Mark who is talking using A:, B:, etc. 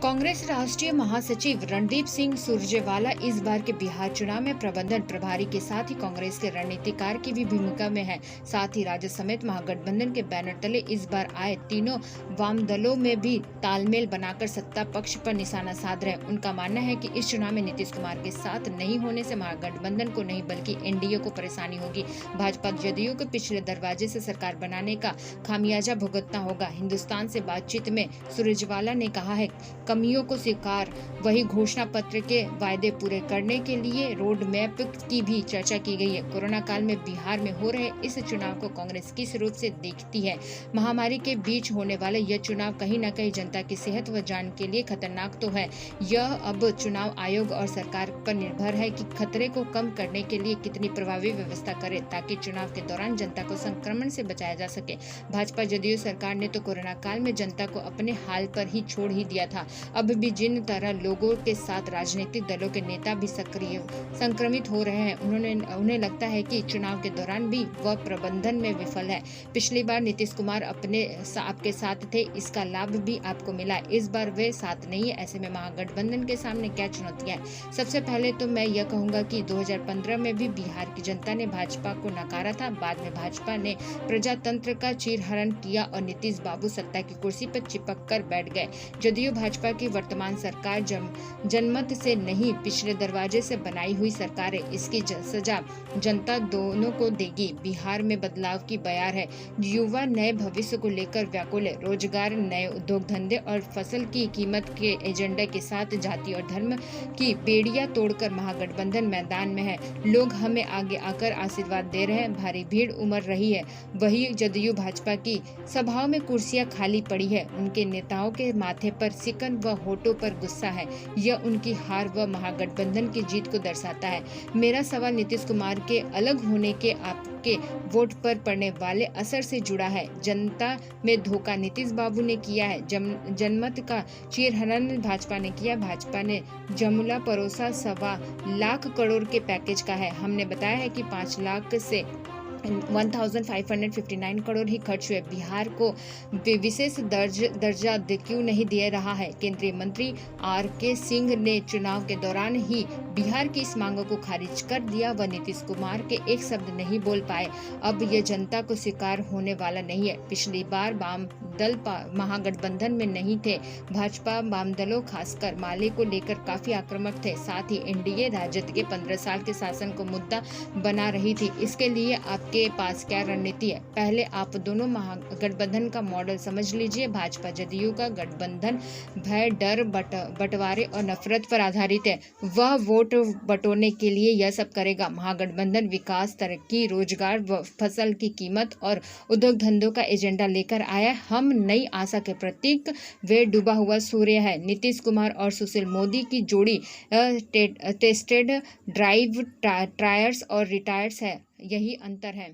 A: कांग्रेस राष्ट्रीय महासचिव रणदीप सिंह सुरजेवाला इस बार के बिहार चुनाव में प्रबंधन प्रभारी के साथ ही कांग्रेस के रणनीतिकार की भी भूमिका में है। साथ ही राज्य समेत महागठबंधन के बैनर तले इस बार आए तीनों वाम दलों में भी तालमेल बनाकर सत्ता पक्ष पर निशाना साध रहे। उनका मानना है कि इस चुनाव में नीतीश कुमार के साथ नहीं होने से महागठबंधन को नहीं बल्कि एनडीए को परेशानी होगी। भाजपा जदयू को पिछले दरवाजे से सरकार बनाने का खामियाजा भुगतना होगा। हिंदुस्तान से बातचीत में सुरजेवाला ने कहा है, कमियों को स्वीकार, वही घोषणा पत्र के वायदे पूरे करने के लिए रोड मैप की भी चर्चा की गई है। कोरोना काल में बिहार में हो रहे इस चुनाव को कांग्रेस किस रूप से देखती है? महामारी के बीच होने वाला यह चुनाव कहीं न कहीं जनता की सेहत व जान के लिए खतरनाक तो है। यह अब चुनाव आयोग और सरकार पर निर्भर है कि खतरे को कम करने के लिए कितनी प्रभावी व्यवस्था करे ताकि चुनाव के दौरान जनता को संक्रमण से बचाया जा सके। भाजपा जदयू सरकार ने तो कोरोना काल में जनता को अपने हाल पर ही छोड़ ही दिया था। अब भी जिन तरह लोगों के साथ राजनीतिक दलों के नेता भी सक्रिय संक्रमित हो रहे हैं, उन्हें लगता है कि चुनाव के दौरान भी वह प्रबंधन में विफल है। पिछली बार नीतीश कुमार आपके साथ थे, इसका लाभ भी आपको मिला। इस बार वे साथ नहीं है। ऐसे में महागठबंधन के सामने क्या चुनौतियां हैं? सबसे पहले तो मैं यह कहूंगा कि 2015 में भी बिहार की जनता ने भाजपा को नकारा था। बाद में भाजपा ने प्रजातंत्र का चीरहरण किया और नीतीश बाबू सत्ता की कुर्सी पर चिपक कर बैठ गए। जदयू भाजपा की वर्तमान सरकार जनमत से नहीं, पिछले दरवाजे से बनाई हुई सरकार है। इसकी सजा जनता दोनों को देगी। बिहार में बदलाव की बयार है। युवा नए भविष्य को लेकर व्याकुल है। रोजगार, नए उद्योग धंधे और फसल की कीमत के एजेंडे के साथ जाति और धर्म की बेड़ियां तोड़कर महागठबंधन मैदान में है। लोग हमें आगे आकर आशीर्वाद दे रहे हैं। भारी भीड़ उमड़ रही है। वही जदयू भाजपा की सभाओं में कुर्सियां खाली पड़ी है। उनके नेताओं के माथे पर सिकन व होठों पर गुस्सा है। यह उनकी हार व महागठबंधन की जीत को दर्शाता है। मेरा सवाल नीतीश कुमार के अलग होने के आपके वोट पर पड़ने वाले असर से जुड़ा है। जनता में धोखा नीतीश बाबू ने किया है। जनमत का चीरहरण भाजपा ने किया। भाजपा ने जमुला परोसा 1.25 लाख करोड़ के पैकेज का है। हमने बताया है कि 5 लाख से 1559 करोड़ ही खर्च हुए। बिहार को विशेष दर्जा क्यों नहीं दे रहा है? केंद्रीय मंत्री आर.के. सिंह ने चुनाव के दौरान ही बिहार की इस मांगों को खारिज कर दिया। वह नीतीश कुमार के एक शब्द नहीं बोल पाए। अब ये जनता को स्वीकार होने वाला नहीं है। पिछली बार वाम दल महागठबंधन में नहीं थे। भाजपा वाम दलों खासकर माले को लेकर काफी आक्रामक थे। साथ ही एनडीए राजद के 15 साल के शासन को मुद्दा बना रही थी। इसके लिए आपके पास क्या रणनीति है? पहले आप दोनों महागठबंधन का मॉडल समझ लीजिए। भाजपा जदयू का गठबंधन भय, डर, बंटवारे और नफरत पर आधारित है। वह वोट बटोरने के लिए यह सब करेगा। महागठबंधन विकास, तरक्की, रोजगार, फसल की कीमत और उद्योग धंधों का एजेंडा लेकर आया। हम नई आशा के प्रतीक, वे डूबा हुआ सूर्य है। नीतीश कुमार और सुशील मोदी की जोड़ी टेस्टेड, ड्राइव, ट्रायर्स और रिटायर्स है। यही अंतर है।